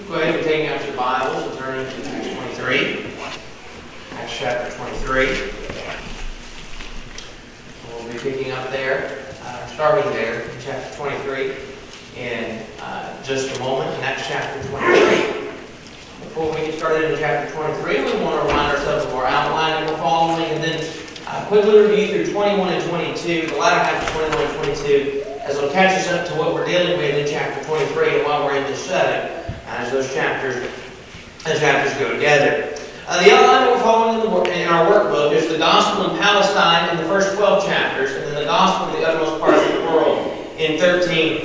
Go ahead and take out your Bibles and turn to Acts 23. Acts chapter 23. We'll be picking up there, starting there in chapter 23 in just a moment in Acts chapter 23. Before we get started in chapter 23, we want to remind ourselves of our outline that we're following, and then quickly review through 21 and 22, the latter half of 21 and 22, as it'll catch us up to what we're dealing with in chapter 23 and why we're in this setting, as those chapters go together. The outline that we're following in our workbook is the gospel in Palestine in the first 12 chapters, and then the gospel in the uttermost parts of the world in 13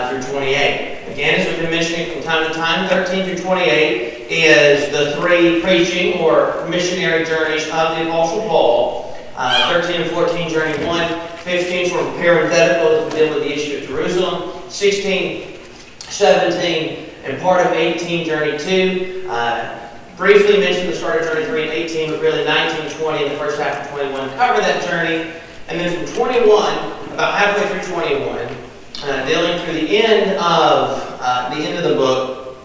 through 28. Again, as we've been mentioning from time to time, 13 through 28 is the three preaching or missionary journeys of the Apostle Paul. 13 and 14, journey 1. 15 sort of parenthetical as we deal with the issue of Jerusalem. 16, 17, and part of 18, journey 2. Briefly mentioned the start of journey 3 and 18, but really 19, 20, and the first half of 21 cover that journey. And then from 21, about halfway through 21, dealing through the end of the book,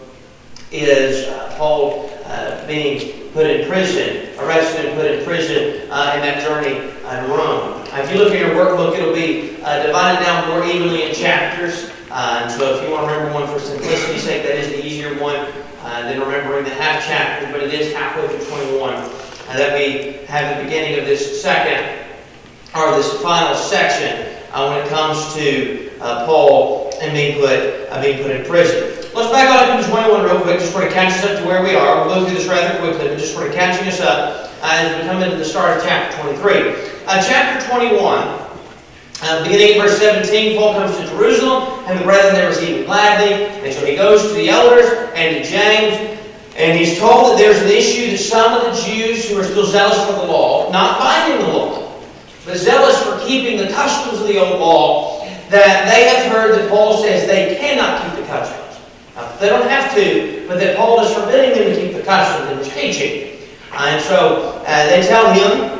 is Paul being put in prison, arrested and put in prison in that journey in Rome. If you look at your workbook, it'll be divided down more evenly in chapters. And so if you want to remember one for simplicity's sake, that is the easier one than remembering the half chapters, but it is halfway through 21 that we have the beginning of this second, or this final section when it comes to Paul and being put in prison. Let's back on up into 21 real quick, just sort of catch us up to where we are. We'll go through this rather quickly, but just sort of catching us up as we come into the start of chapter 23. Chapter 21, beginning at verse 17, Paul comes to Jerusalem, and the brethren there receive him gladly. And so he goes to the elders and to James, and he's told that there's an issue that some of the Jews who are still zealous for the law, not binding the law, but zealous for keeping the customs of the old law, that they have heard that Paul says they cannot keep the customs. Now, they don't have to, but that Paul is forbidding them to keep the customs in his teaching. And so they tell him,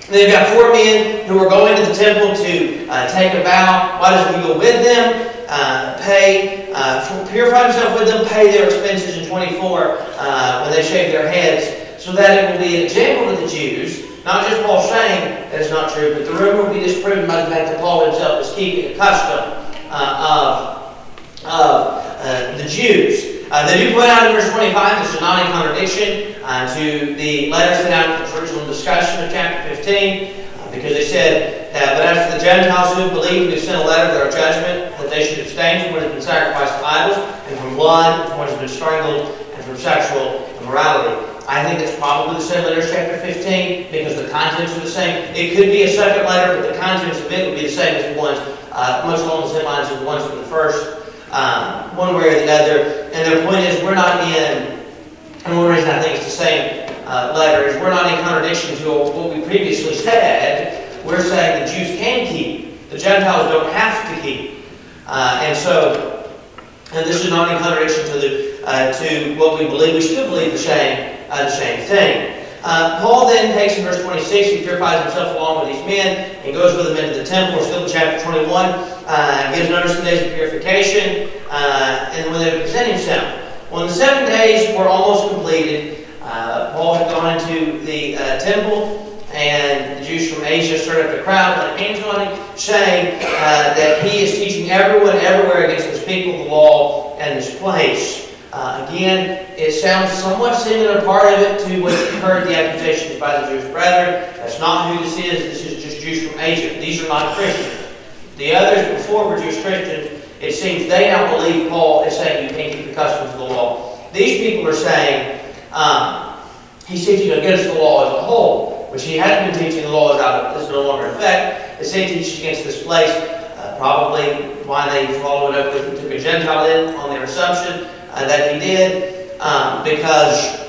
they've got 4 men who are going to the temple to take a vow. Why doesn't he go with them? Purify himself with them, pay their expenses in 24 when they shave their heads, so that it will be an example to the Jews. Not just Paul saying that it's not true, but the rumor will be disproven by the fact that Paul himself is keeping a custom of the Jews. They do point out in verse 25, this is not in contradiction to the letter sent out in the Jerusalem discussion of chapter 15, because they said, but as for the Gentiles who have believed, we have sent a letter of their judgment, that they should abstain from what has been sacrificed to idols, and from blood, and from what has been strangled, and from sexual immorality. I think it's probably the same letter as chapter 15, because the contents are the same. It could be a second letter, but the contents of it would be the same as the ones, much along the same lines as the ones from the first, one way or the other. And their point is, we're not in, and one reason I think it's the same letter is we're not in contradiction to what we previously said. We're saying the Jews can keep, the Gentiles don't have to keep. And this is not in contradiction to what we believe. We still believe the same thing. Paul then takes in verse 26, he purifies himself along with these men and goes with them into the temple. We're still in chapter 21. Gives notice of the days of purification and when they present himself. When the 7 days were almost completed, Paul had gone into the temple, and the Jews from Asia stirred up the crowd, laid hands on him, saying that he is teaching everyone everywhere against the speaking of the law and this place. Again, it sounds somewhat similar, part of it, to what you heard the accusations by the Jewish brethren. That's not who this is. This is just Jews from Asia. These are not Christians. The others before were Jewish Christians. It seems they now believe Paul is saying you can't keep the customs of the law. These people are saying he's teaching against the law as a whole, which he hadn't been teaching. The law is no longer in effect. They say he teaches against this place. Probably why they followed up with took a Gentile in on their assumption that he did, because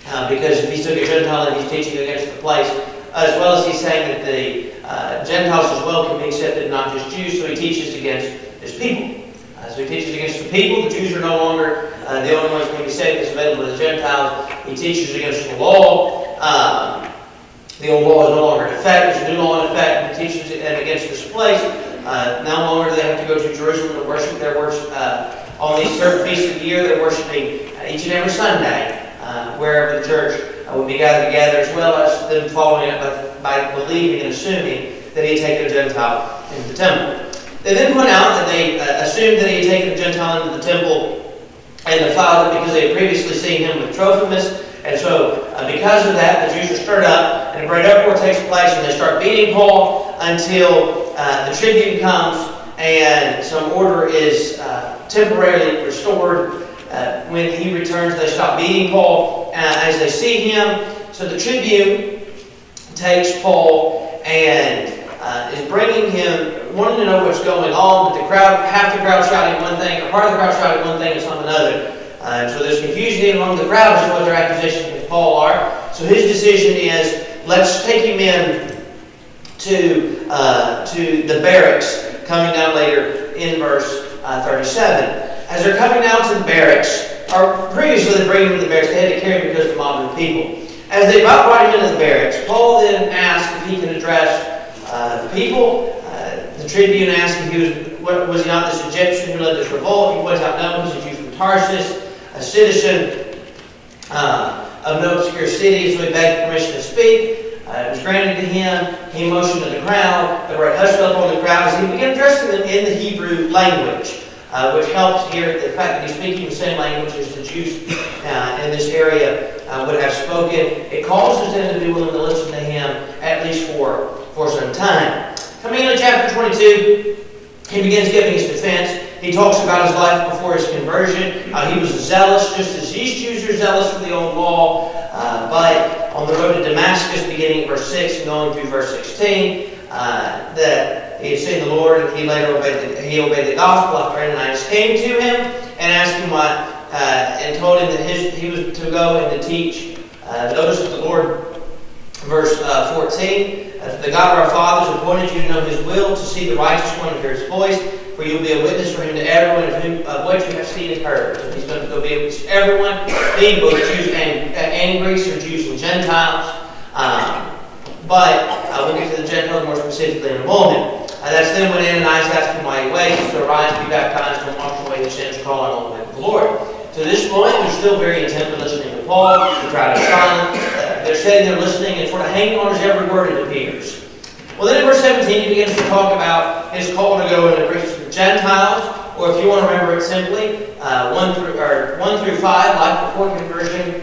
if he took a Gentile in, he's teaching against the place, as well as he's saying that the Gentiles as well can be accepted, not just Jews, so he teaches against his people. So he teaches against the people. The Jews are no longer the only ones who can be saved. It's available to the Gentiles. He teaches against the law. The old law is no longer in effect. There's a new law in effect. He teaches against this place. No longer do they have to go to Jerusalem to worship. On these certain feasts of the year, they're worshiping each and every Sunday, wherever the church would be gathered together, as well as them following up by believing and assuming that he had taken a Gentile into the temple. They then point out that they assumed that he had taken a Gentile into the temple and defiled it because they had previously seen him with Trophimus. And so, because of that, the Jews are stirred up, and a great uproar takes place, and they start beating Paul until the tribune comes, and some order is temporarily restored. When he returns, they stop beating Paul as they see him. So the tribune takes Paul and is bringing him, wanting to know what's going on, but the crowd, half the crowd shouting one thing, or part of the crowd shouting one thing and some another. So there's confusion among the crowd as to what their accusations with Paul are. So his decision is, let's take him in to the barracks, coming down later in verse 37. As they're coming down to the barracks, or previously they bring him to the barracks, they had to carry him because of the mob of people. As they about brought him into the barracks, Paul then asked if he can address the people. The tribune asked if he was he not this Egyptian who led this revolt. He points out, no, he's a Jew from Tarsus, a citizen of no obscure city, so he begged permission to speak. It was granted to him. He motioned to the crowd. There were a hush fell upon the crowd as he began addressing them in the Hebrew language, which helps here the fact that he's speaking the same language as the Jews in this area would have spoken. It causes them to be willing to listen to him at least for some time. Coming into chapter 22, he begins giving his defense. He talks about his life before his conversion. He was zealous, just as these Jews are zealous for the old law. But on the road to Damascus, beginning at verse 6 and going through verse 16, that he had seen the Lord, and he later obeyed the gospel. After Ananias came to him and asked him and told him that he was to go and to teach those of the Lord. Verse 14, the God of our fathers appointed you to know his will, to see the righteous one and hear his voice, for you will be a witness for him to everyone of what you have seen and heard. So he's going to go be a witness to everyone, being both Jews and Greeks, or Jews and Gentiles. But we'll get to the Gentiles more specifically in a moment. That's then when Ananias asked him why he waits, to arise, be baptized, and wash away his sins, calling on the name of the Lord. To this point, they're still very intently listening to Paul. The crowd is silent. They're sitting there listening and sort of hanging on his every word, it appears. Well, then in verse 17, he begins to talk about his call to go and to preach to the Gentiles, or if you want to remember it simply, 1 through 5, life before conversion,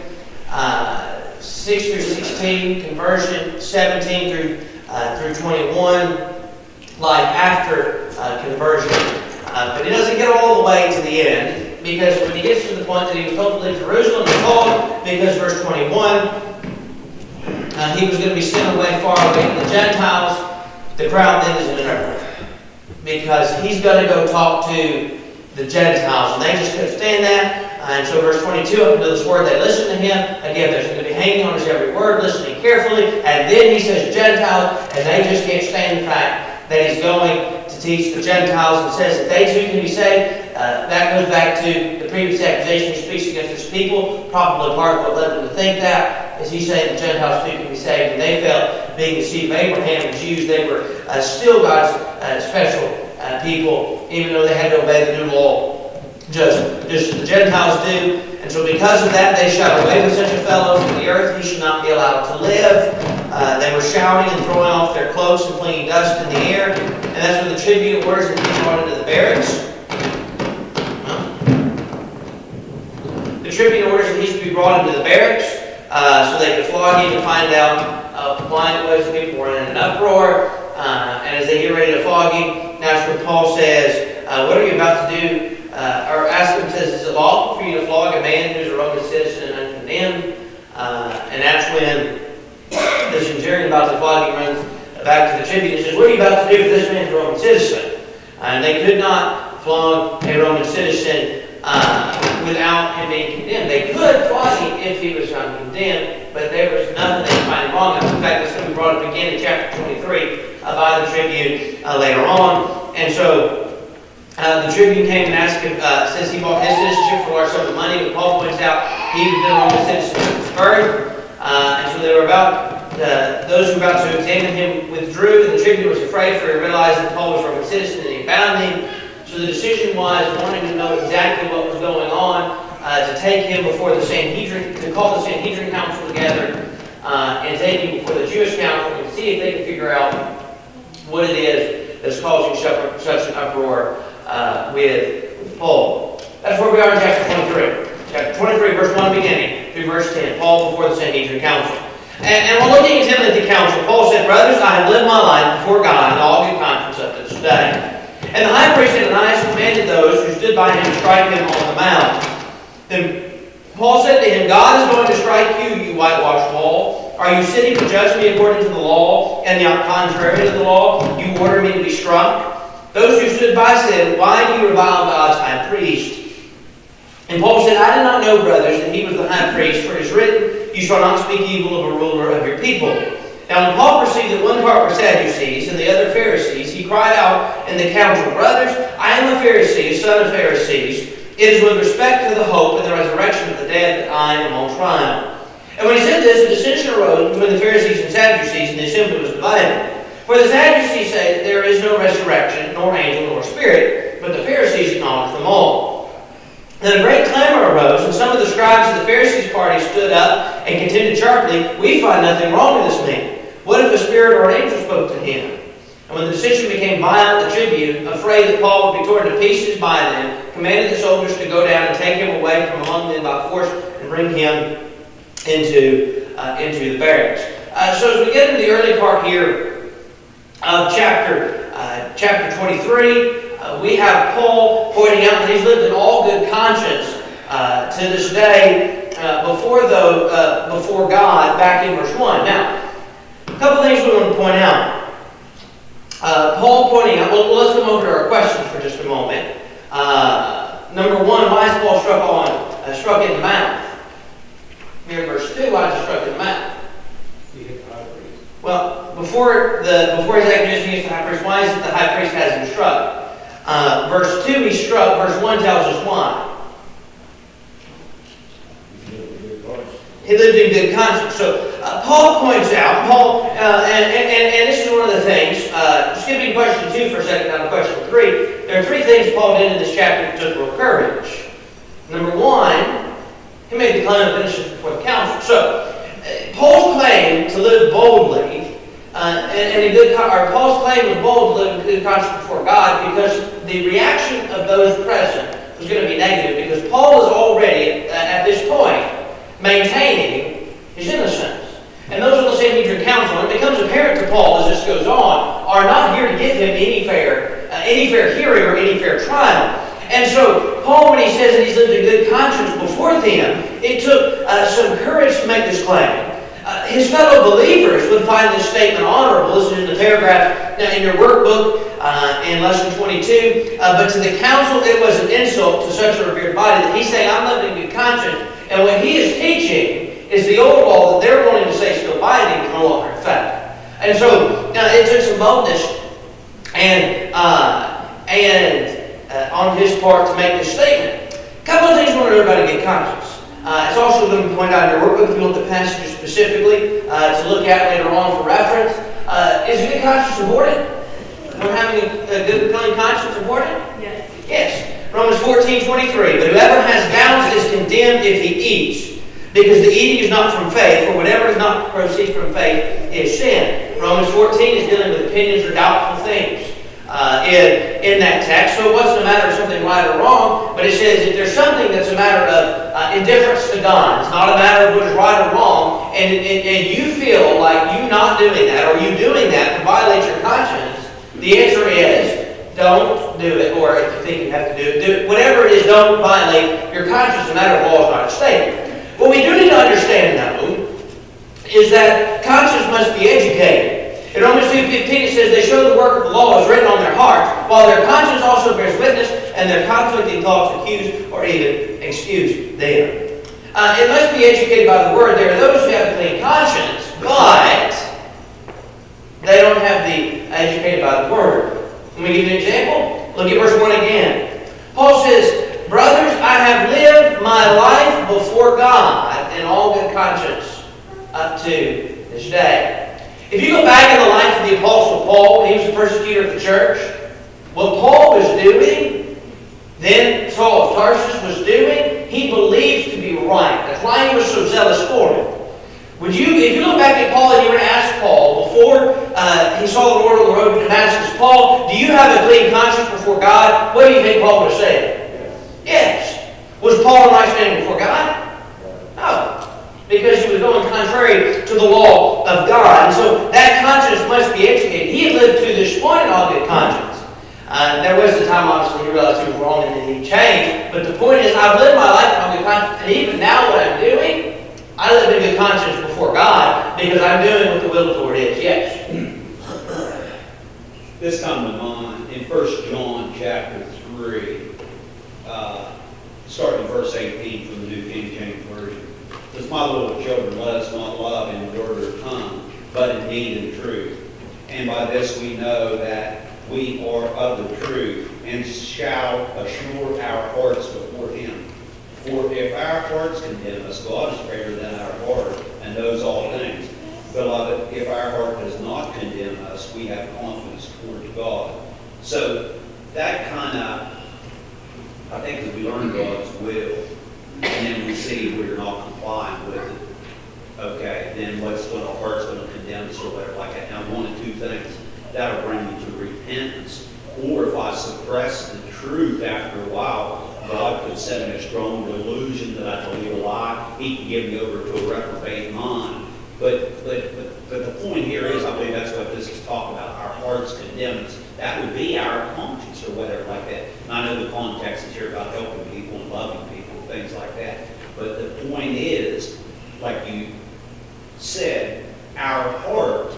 6 through 16, conversion, 17 through 21, life after conversion. But he doesn't get all the way to the end, because when he gets to the point that he was told to leave Jerusalem, he's called, because verse 21, he was going to be sent away far away from the Gentiles. The crowd then is in an uproar, because he's going to go talk to the Gentiles, and they just couldn't stand that. And so verse 22, up until this word, they listen to him. Again, they're going to be hanging on his every word, listening carefully. And then he says Gentiles, and they just can't stand the fact that he's going to teach the Gentiles, and says that they too can be saved. That goes back to the previous accusation he speaks against his people. Probably part of what led them to think that is he's saying the Gentiles too can be saved. And they felt, being the seed of Abraham and Jews, they were still God's special people, even though they had to obey the new law, just as the Gentiles do. And so because of that, they shout, away with such a fellow from the earth, he should not be allowed to live. They were shouting and throwing off their cloaks and flinging dust in the air. And that's when the tribune orders him to be brought into the barracks. The tribune orders that he's to be brought into the barracks so they could flog him to find out why it was people were in an uproar. And as they get ready to flog him, that's when Paul says, what are you about to do? Or ask him, says, is it lawful for you to flog a man who's a Roman citizen and uncondemned? And that's when the centurion about to flog him runs back to the tribune and says, what are you about to do if this man's a Roman citizen? And they could not flog a Roman citizen without him being condemned. They could flog him if he was uncondemned, but there was nothing they could find wrong. In fact, that's going to be brought up again in chapter 23 by the tribune later on. And so the tribune came and asked him, since he bought his citizenship for a large sum of money, but Paul points out he was a Roman citizen from his birth. And so they were those who were about to examine him withdrew, and the tribune was afraid, for he realized that Paul was a Roman citizen and he bound him. So the decision was, wanting to know exactly what was going on, to take him before the Sanhedrin, to call the Sanhedrin council together and take him before the Jewish council and see if they can figure out what it is that's causing such an uproar with Paul. That's where we are in chapter 23. Chapter 23, verse 1 beginning through verse 10. Paul before the Sanhedrin council. And while looking at him at the council, Paul said, "Brothers, I have lived my life before God in all good conscience up to this day." And the high priest Ananias commanded those who stood by him to strike him on the mouth. Then Paul said to him, "God is going to strike you, you whitewashed wall. Are you sitting to judge me according to the law, and not contrary to the law? You order me to be struck?" Those who stood by said, "Why do you revile God's high priest?" And Paul said, "I did not know, brothers, that he was the high priest, for it is written, you shall not speak evil of a ruler of your people." Now when Paul perceived that one part were Sadducees and the other Pharisees, he cried out in the council, "Brothers, I am a Pharisee, a son of Pharisees. It is with respect to the hope and the resurrection of the dead that I am on trial." And when he said this, a dissension arose between the Pharisees and Sadducees, and the assembly was divided. For the Sadducees say that there is no resurrection, nor angel, nor spirit, but the Pharisees acknowledge them all. Then a great clamor arose, and some of the scribes of the Pharisees' party stood up and contended sharply, "We find nothing wrong in this man. What if a spirit or an angel spoke to him?" And when the decision became violent, the tribune, afraid that Paul would be torn to pieces by them, commanded the soldiers to go down and take him away from among them by force and bring him into the barracks. So as we get into the early part here of chapter 23, we have Paul pointing out that he's lived in all good conscience to this day before God, back in verse 1. Now, a couple things we want to point out. Paul pointing out, well, let's come over to our questions for just a moment. Number one, why is Paul struck in the mouth? Here in verse 2, why is he struck in the mouth? Well, before his accusation against the high priest, why is it the high priest has him struck? Verse 2, he's struck. Verse 1 tells us why. He lived in good conscience. So Paul points out, and this is one of the things, skipping question 2 for a second, down to question 3, there are 3 things Paul did in this chapter that took real courage. Number 1, he made the claim of innocence before the council. So Paul's claim to live boldly, Paul's claim was bold to live in good conscience before God because the reaction of those present was going to be negative, because Paul is already, at this point, maintaining his innocence. And those of the Sanhedrin council, and it becomes apparent to Paul as this goes on, are not here to give him any fair hearing or any fair trial. And so Paul, when he says that he's lived in good conscience before them, it took some courage to make this claim. His fellow believers would find this statement honorable. This is in the paragraph in your workbook in lesson 22. But to the council, it was an insult to such a revered body that he's saying, "I'm living in good conscience." And what he is teaching is the old law that they're wanting to say is still binding is no longer in effect. And so it took some boldness and on his part to make this statement. A couple of things we want everybody to get conscious. It's also going to be pointed out in your workbook if you look at passages specifically to look at later on for reference. Is a good conscience important? Having a good clean conscience important? Yes. Yes. Romans 14:23. But whoever has doubts is condemned if he eats, because the eating is not from faith, for whatever does not proceed from faith is sin. Romans 14 is dealing with opinions or doubtful things in that text. So it wasn't a matter of something right or wrong, but it says that there's something that's a matter of indifference to God. It's not a matter of what is right or wrong, and you feel like you not doing that or you doing that to violate your conscience. The answer is don't do it, or if you think you have to do it. Whatever it is, don't violate your conscience. A matter of law is not at stake. What we do need to understand, though, is that conscience must be educated. In Romans 2:15 it says, "They show the work of the law is written on their hearts, while their conscience also bears witness, and their conflicting thoughts accuse or even excuse them." It must be educated by the Word. There are those who have a clean conscience, but they don't have the educated by the Word. Let me give you an example. Look at verse 1 again. Paul says, "Brothers, I have lived my life before God in all good conscience up to this day." If you go back in the life of the Apostle Paul, he was a persecutor of the church. What Paul was doing, then Saul of Tarsus was doing, he believed to be right. That's why he was so zealous for it. If you look back at Paul and you were to ask Paul, before he saw the Lord on the road to Damascus, Paul, do you have a clean conscience before God? What do you think Paul would have said? Yes. Was Paul in right standing before God? No. Because he was going contrary to the law of God. And so that conscience must be educated. He had lived to this point in all good conscience. There was a time, obviously, he realized he was wrong and then he changed. But the point is, I've lived my life in all good conscience. And even now what I'm doing, I live in good conscience before God because I'm doing what the will of the Lord is. Yes? This come to mind in 1 John chapter 3, starting in verse 18 from the New King James Version. It says, "My little children, let us not love in word or tongue, but in deed and truth. And by this we know that we are of the truth, and shall assure our hearts before Him. For if our hearts condemn us, God is greater than our heart, and knows all things. Beloved, if our heart does not condemn us, we have confidence toward God." So that kind of, I think, as we learn God's will, and then we see we're not complying with it, okay, then our heart's going to condemn us or whatever like that. Now, one of two things. That'll bring me to repentance. Or if I suppress the truth after a while, God could set me a strong delusion that I believe a lie. He can give me over to a reprobate mind. But the point here is, I believe that's what this is talking about. Our hearts condemn us. That would be our conscience or whatever like that. And I know the context is here about helping people and loving people and things like that. But the point is, like you said, our heart,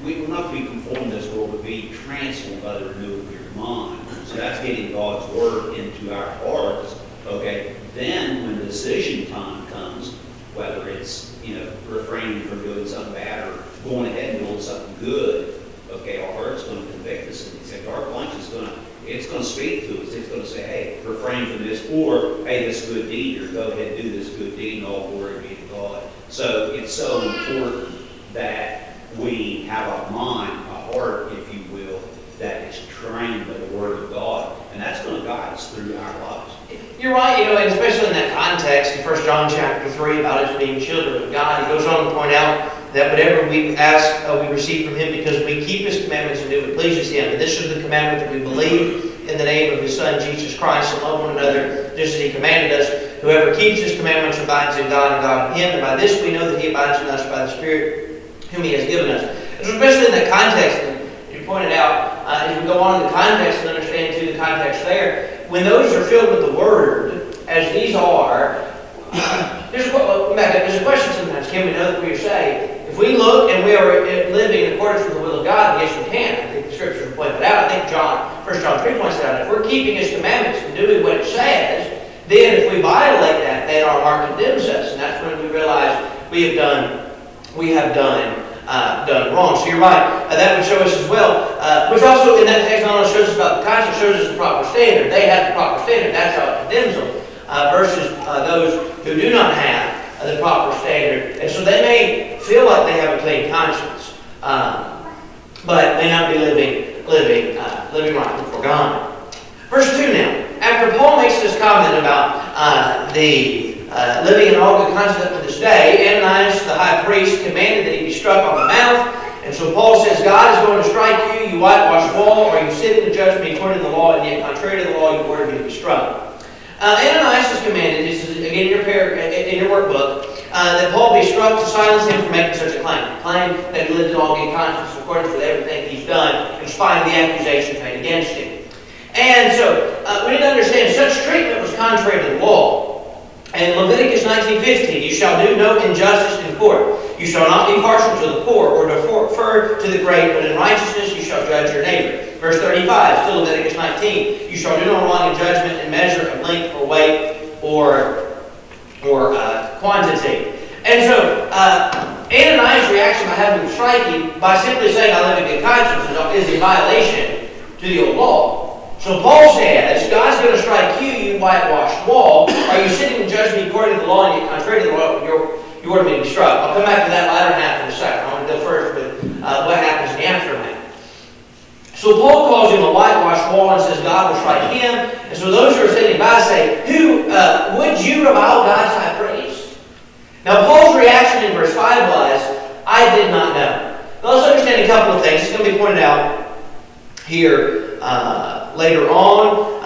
we will not be conformed to this world, but be transformed by the renewal of your mind. So that's getting God's Word into our hearts. Okay, then when the decision time comes, whether it's refraining from doing something bad or going ahead and doing something good, okay, our heart's going to convict us, and our conscience is going to speak to us. It's going to say, hey, refrain from this, or hey, this good deed, or go ahead and do this good deed, and all glory be to God. So it's so important that we have a mind, a heart, if you will, that is trained by the Word of God. And that's going to guide us through our lives. You're right, and especially in that context, in 1 John chapter 3, about us being children of God, he goes on to point out that whatever we ask, we receive from Him because we keep His commandments and do what pleases Him. And this is the commandment that we believe in the name of His Son, Jesus Christ, and love one another just as He commanded us. Whoever keeps His commandments abides in God and God in Him. And by this we know that He abides in us by the Spirit whom He has given us. And especially in that context, and you pointed out, as we go on in the context and understand too the context there, when those are filled with the Word, as these are, there's a question sometimes. Can we know that we are saved? If we look and we are living in accordance with the will of God, yes we can. I think the Scriptures will point that out. I think 1 John 3 points that out. If we're keeping His commandments and doing what it says, then if we violate that, then our heart condemns us. And that's when we realize we have done wrong. So you're right. That would show us as well. Which also in that text not only shows us about the conscience, shows us the proper standard. They have the proper standard. That's how it condemns them. Versus those who do not have the proper standard. And so they may feel like they have a clean conscience, but may not be living right before God. Verse 2 now. After Paul makes this comment about living in all good conscience up to this day, Ananias, the high priest, commanded that he be struck on the mouth. And so Paul says, God is going to strike you, you whitewashed wall, or you sit in the judgment according to the law, and yet contrary to the law, you order me to be struck. Ananias is commanded, this is again in your workbook, that Paul be struck to silence him from making such a claim. Claim that he lived in all good conscience according to everything he's done, in spite of the accusations made against him. And so we need to understand such treatment was contrary to the law. In Leviticus 19:15, you shall do no injustice in court. You shall not be partial to the poor or defer to the great, but in righteousness you shall judge your neighbor. Verse 35, still Leviticus 19, you shall do no wrong in judgment in measure of length or weight or quantity. And so Ananias' reaction by having him strike him by simply saying, I live in good conscience, is in violation to the old law. So Paul says, God's going to strike you, you whitewashed wall. Are you sitting and judging me according to the law, and yet contrary to the law, you order me to be struck? I'll come back to that latter half in a second. I want to go first with what happens in the aftermath. So Paul calls him a whitewashed wall and says God will strike him. And so those who are sitting by say, would you revile God's high priest? Now Paul's reaction in verse 5 was, I did not know. Now let's understand a couple of things. It's going to be pointed out here later on.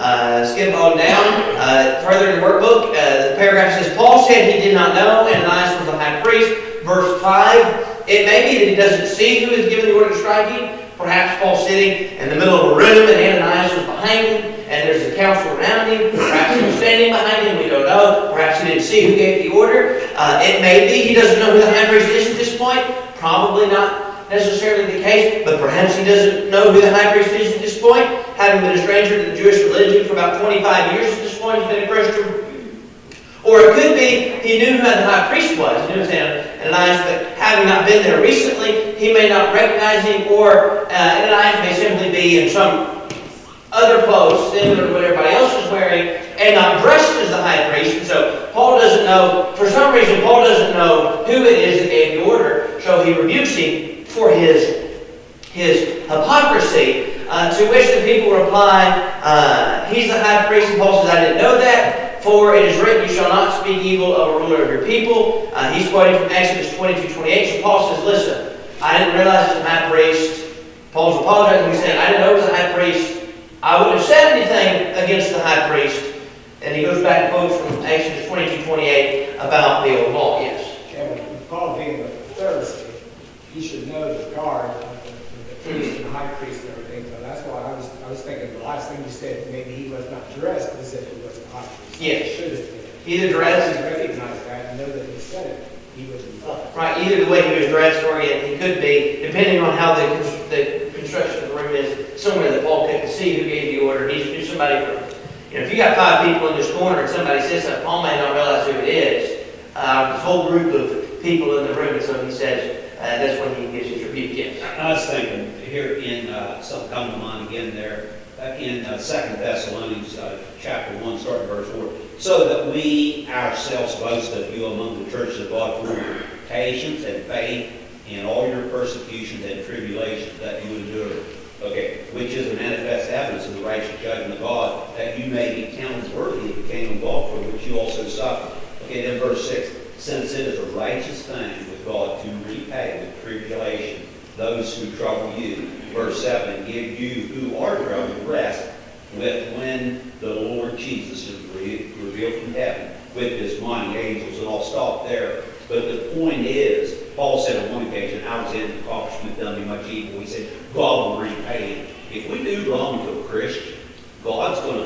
Skip on down. Further in the workbook, the paragraph says, Paul said he did not know, and Ananias was the high priest. Verse 5, it may be that he doesn't see who is given the order to strike him. Perhaps Paul's sitting in the middle of a room and Ananias was behind him, and there's a council around him. Perhaps he was standing behind him, we don't know. Perhaps he didn't see who gave the order. It may be he doesn't know who the high priest is at this point. Probably not necessarily the case, but perhaps he doesn't know who the high priest is at this point. Having been a stranger to the Jewish religion for about 25 years at this point, he's been a Christian. Or it could be he knew who the high priest was. He knew Ananias, but having not been there recently, he may not recognize him, or Ananias may simply be in some other clothes similar to what everybody else is wearing, and not dressed as the high priest. And so Paul doesn't know, for some reason, Paul doesn't know who it is that gave the order, so he rebukes him for his hypocrisy, to which the people reply, he's the high priest, and Paul says, I didn't know that. For it is written, you shall not speak evil of a ruler of your people. He's quoting from Exodus 22:28. So Paul says, listen, I didn't realize it was a high priest. Paul's apologizing. He's saying, I didn't know it was a high priest. I wouldn't have said anything against the high priest. And he goes back and quotes from Exodus 22:28 about the old law. Yes? And with Paul being a Pharisee, he should know the guard of the priest and the high priest and everything. So that's why I was thinking the last thing you said, maybe he was not dressed as if he was a high priest. Yes. Should have been. Either dressed. He recognized that and know that he said it. He was involved. Right, either the way he was dressed, or he could be, depending on how the construction of the room is, somewhere that Paul couldn't see who gave the order. He knew somebody from, if you got 5 people in this corner and somebody says something, Paul may not realize who it is. This whole group of people in the room, and so he says, that's when he gives his rebuke. Yes. I was thinking here in something come to mind again there in 2 Thessalonians chapter 1, starting verse 4. So that we ourselves boast of you among the churches of God for your patience and faith in all your persecutions and tribulations that you endure. Okay, which is a manifest evidence of the righteous judgment of God, that you may be counted worthy of the kingdom of God, for which you also suffer. Okay, then verse 6. Since it is a righteous thing with God to repay with tribulation those who trouble you. Verse 7. And give you who are troubled rest with when the Lord Jesus is revealed from heaven with his mighty angels. And I'll stop there. But the point is, Paul said on one occasion, I was in the accomplishment done me much evil. He said, God will repay him. If we do wrong to a Christian,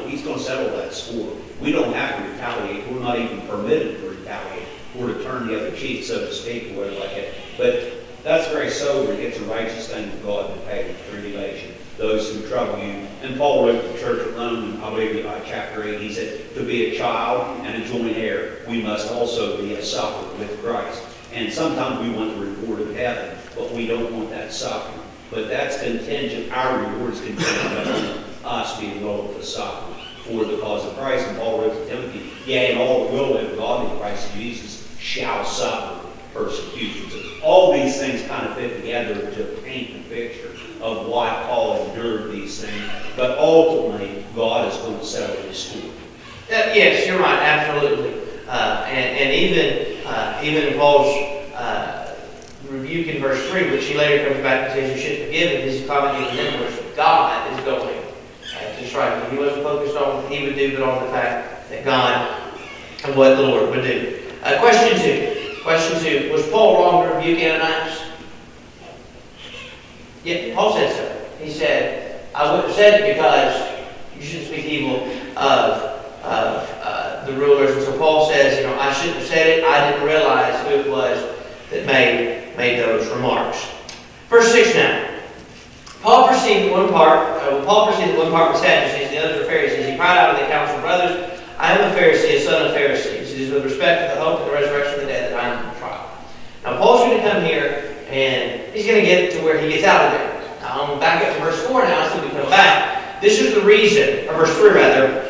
he's going to settle that score. We don't have to retaliate. We're not even permitted to retaliate or to turn the other cheek, so to speak, or whatever like that. But that's very sobering. It's a righteous thing for God to pay with tribulation those who trouble you. And Paul wrote to the church of Rome, I believe chapter 8, he said, to be a child and a joint heir, we must also be a sufferer with Christ. And sometimes we want the reward of heaven, but we don't want that suffering. But that's contingent, our reward is contingent on us being willing to suffer for the cause of Christ. And Paul wrote to Timothy, yea, and all that will live godly in Christ Jesus shall suffer persecution. So all these things kind of fit together to paint the picture of why Paul endured these things. But ultimately, God is going to settle his score. Yes, you're right, absolutely. And even in Paul's rebuke in verse 3, which he later comes back and says you should forgive him, his covenant remembrance with God is going to strike him. He wasn't focused on what he would do, but on the fact that God and what the Lord would do. Question 2. Question 2. Was Paul wrong to rebuke Ananias? Yeah, Paul said so. He said, I wouldn't have said it because you shouldn't speak evil of the rulers. And so Paul says, I shouldn't have said it. I didn't realize who it was that made those remarks. Verse 6 now. Paul perceived that one part was Sadducees, the others were Pharisees. He cried out in the council, brothers, I am a Pharisee, a son of Pharisees. It is with respect to the hope of the resurrection of the dead that I am on trial. Now Paul's going to come here and he's going to get to where he gets out of there. Now I'm going to back up to verse 4 now so we come back. This is the reason, or verse 3 rather,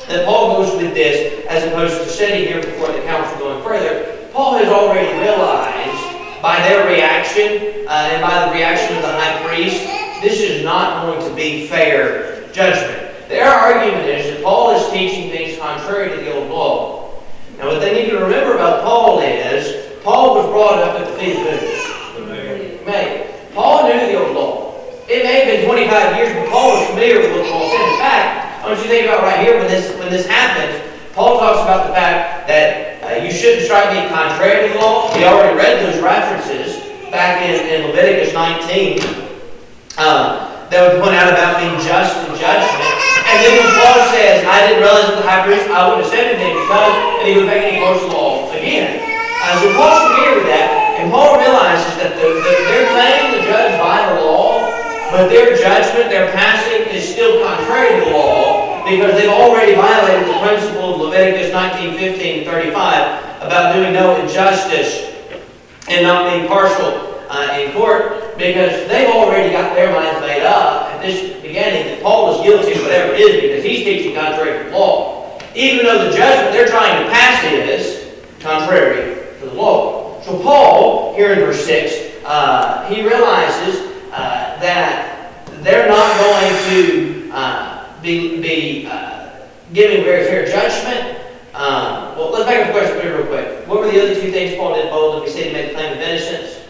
that Paul goes with this as opposed to sitting here before the council going further. Paul has already realized by their reaction and by the reaction of the high priest, this is not going to be fair judgment. Their argument is that Paul is teaching things contrary to the old law. Now what they need to remember about Paul is, Paul was brought up at the feet of who? Mary. Paul knew the old law. It may have been 25 years, but Paul was familiar with what Paul said. In fact, I want you to think about right here when this happens, Paul talks about the fact that you shouldn't strike me contrary to the law. We already read those references back in Leviticus 19 that would point out about being just in judgment. And then when Paul says, I didn't realize that the high priest, I wouldn't have said anything because, and he would make any close law again. So Paul's familiar with that, and Paul realizes that they're claiming to judge by the law, but their judgment, their passing, is still contrary to the law because they've already violated the principle of Leviticus 19:15-35 about doing no injustice and not being partial in court, because they've already got their minds made up at this beginning that Paul is guilty of whatever it is because he's teaching contrary to the law, even though the judgment they're trying to pass is contrary to the law. So Paul, here in verse 6, he realizes that they're not going to be giving very fair judgment. Well, let's back up the question here real quick. What were the other two things Paul did boldly? We said he made the claim of innocence.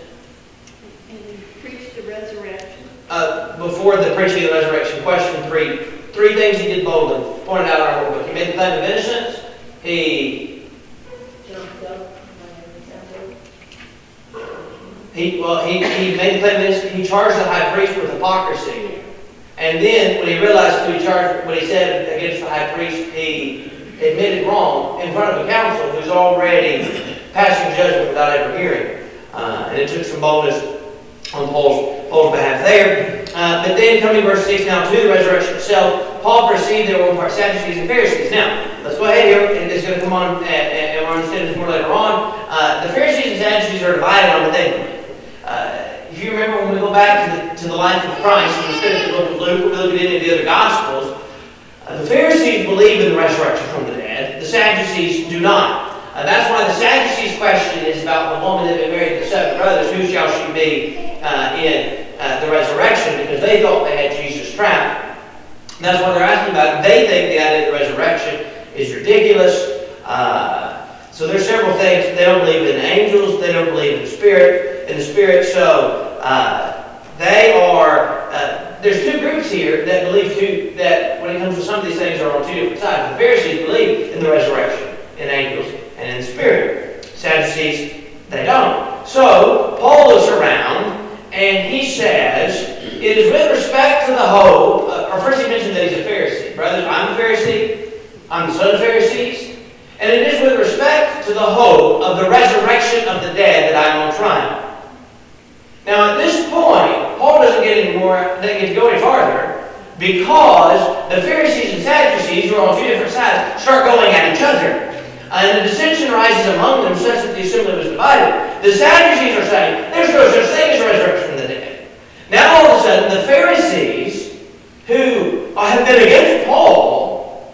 And he preached the resurrection. Before the preaching of the resurrection, question 3. 3 things he did boldly, pointed out in our book. He made the claim of innocence. He made the claim of innocence. He charged the high priest with hypocrisy. And then, when he realized what he said against the high priest, he admitted wrong in front of a council who's already passing judgment without ever hearing. And it took some boldness on Paul's behalf there. But then, coming to verse 6 now, to the resurrection itself, Paul perceived there were Sadducees and Pharisees. Now, let's go ahead here, and it's going to come on, and we'll understand this more later on. The Pharisees and Sadducees are divided on what they believe. If you remember when we go back to the life of Christ, and we study the book of Luke, we look at any of the other Gospels, the Pharisees believe in the resurrection from the dead. The Sadducees do not. That's why the Sadducees' question is about the woman that had been married to the 7 brothers. Who shall she be in the resurrection? Because they thought they had Jesus trapped. And that's why they're asking about it. They think the idea of the resurrection is ridiculous. So there's several things. They don't believe in angels. They don't believe in the Spirit. So they are. There's 2 groups here that believe that when it comes to some of these things are on 2 different sides. The Pharisees believe in the resurrection, in angels, and in the Spirit. Sadducees, they don't. So Paul looks around and he says, it is with respect to the hope. Or first he mentioned that he's a Pharisee. Brothers, I'm a Pharisee. I'm the son of Pharisees. And it is with respect to the hope of the resurrection of the dead that I am on trial. Now at this point, Paul doesn't get to go any farther because the Pharisees and Sadducees, who are on 2 different sides, start going at each other. And the dissension arises among them such that the assembly was divided. The Sadducees are saying, there's no such thing as a resurrection from the dead. Now all of a sudden, the Pharisees, who have been against Paul,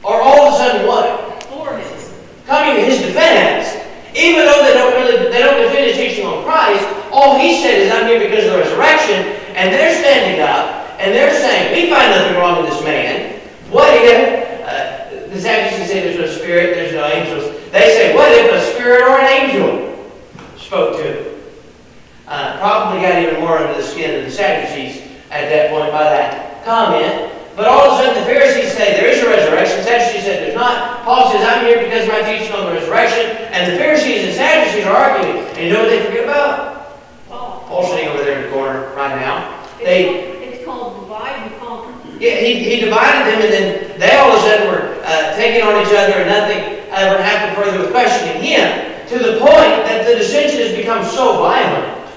are all of a sudden what? Coming to his defense, even though they don't defend his teaching on Christ. All he said is, I'm here because of the resurrection, and they're standing up, and they're saying, we find nothing wrong with this man. What if, the Sadducees say there's no spirit, there's no angels. They say, what if a spirit or an angel spoke to him? Probably got even more under the skin of the Sadducees at that point by that comment. But all of a sudden the Pharisees say there is a resurrection. The Sadducees said there's not. Paul says, I'm here because of my teaching on the resurrection. And the Pharisees and Sadducees are arguing. And you know what they forget about? Paul's sitting over there in the corner right now. It's called divide and conquer. Yeah, he divided them, and then they all of a sudden were taking on each other, and nothing ever happened further with questioning him, to the point that the dissension has become so violent.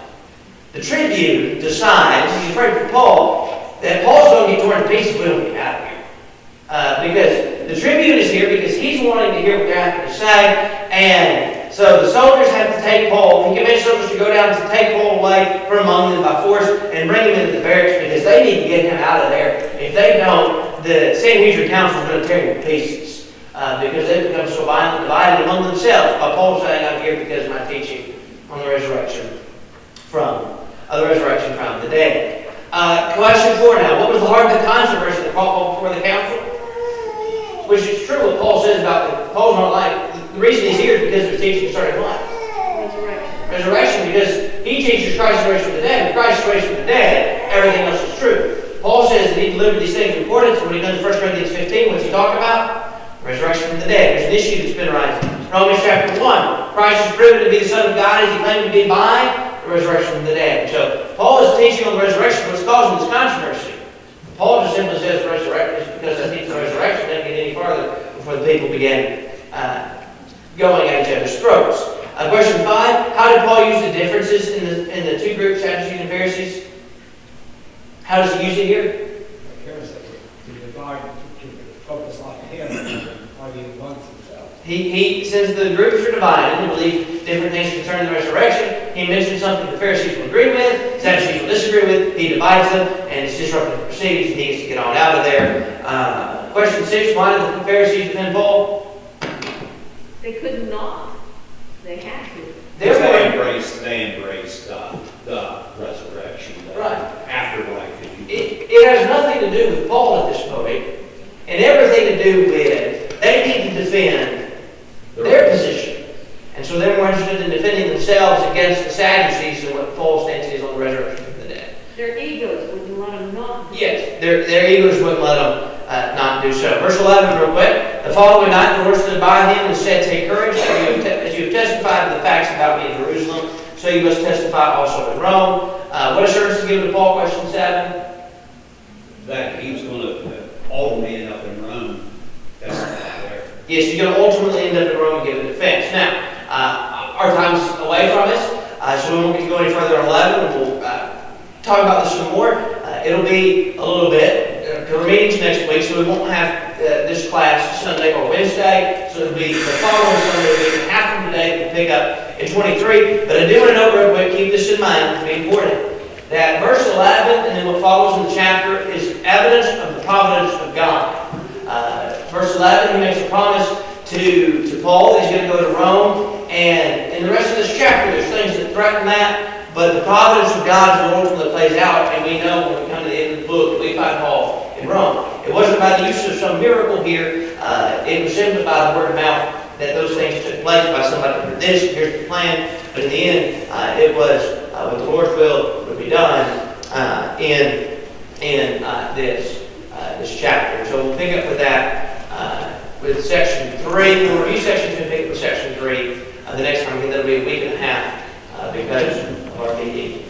The tribune decides, he's afraid for Paul, that Paul's going to get torn to pieces. We don't get out of here. Because the tribune is here because he's wanting to hear what they're having to say, and so the soldiers have to take Paul. He commissions soldiers to go down to take Paul away from among them by force and bring him into the barracks because they need to get him out of there. If they don't, the Sanhedrin Council is going to tear him to pieces because they've become so violent, divided among themselves by Paul saying, I'm here because of my teaching on the resurrection from the dead. Question 4 now. What was the heart of the controversy that Paul before the council? Which is true what Paul says about the Paul's not like. The reason he's here is because of his teaching concerning what? Resurrection. Resurrection, because he teaches Christ raised from the dead. If Christ is raised from the dead, everything else is true. Paul says that he delivered these things in accordance. When he comes to 1 Corinthians 15, what's he talking about? Resurrection from the dead. There's an issue that's been arising. Romans chapter 1. Christ is proven to be the Son of God as he claimed to be by the resurrection from the dead. So Paul is teaching on the resurrection. What's causing this controversy? Paul just simply says resurrection because I think the resurrection didn't get any farther before the people began going at each other's throats. Question 5. How did Paul use the differences in the two groups, Sadducees and Pharisees? How does he use it here? To divide, to focus on him, on the ones himself. He says the groups are divided and believe different things concerning the resurrection. He mentions something the Pharisees will agree with, Sadducees will disagree with. He divides them, and it's disrupting the proceedings, and he needs to get on out of there. Question 6, why did the Pharisees defend Paul? They could not. They had to. Because they embraced the resurrection, the Right. afterlife. It has nothing to do with Paul at this point, and everything to do with they need to defend their position. And so they're more interested in defending themselves against the Sadducees than what Paul's stance is on the resurrection from the dead. Their egos wouldn't let them not. Yes, their egos wouldn't let them not do so. Verse 11, real quick. The following night the Lord stood by him and said, "Take courage, as you have testified to the facts about me in Jerusalem, so you must testify also in Rome." What assurance is given to Paul? Question 7. That he was going to ultimately end up in Rome. That's not there. Yes, he's going to ultimately end up in Rome and give a defense. Now, our time's away from us, so we won't get to go any further on 11, and we'll talk about this some more. It'll be a little bit. There are meetings next week, so we won't have this class Sunday or Wednesday, so it'll be the following Sunday, it'll be half from today, we'll pick up in 23. But I do want to note real quick, keep this in mind, it's very important, that verse 11 and then what follows in the chapter is evidence of the providence of God. Verse 11, he makes a promise to Paul that he's going to go to Rome, and in the rest of this chapter there's things that threaten that, but the providence of God is what ultimately plays out, and we know when we come to the end of the book that we find Paul in Rome. It wasn't by the use of some miracle here, it was simply by the word of mouth that those things took place by somebody who did this, here's the plan, but in the end it was what the Lord's will would be done in this chapter. So we'll pick up with that with section 3. We'll review section 2 and pick up with section 3 the next time. That'll be a week and a half because of our meeting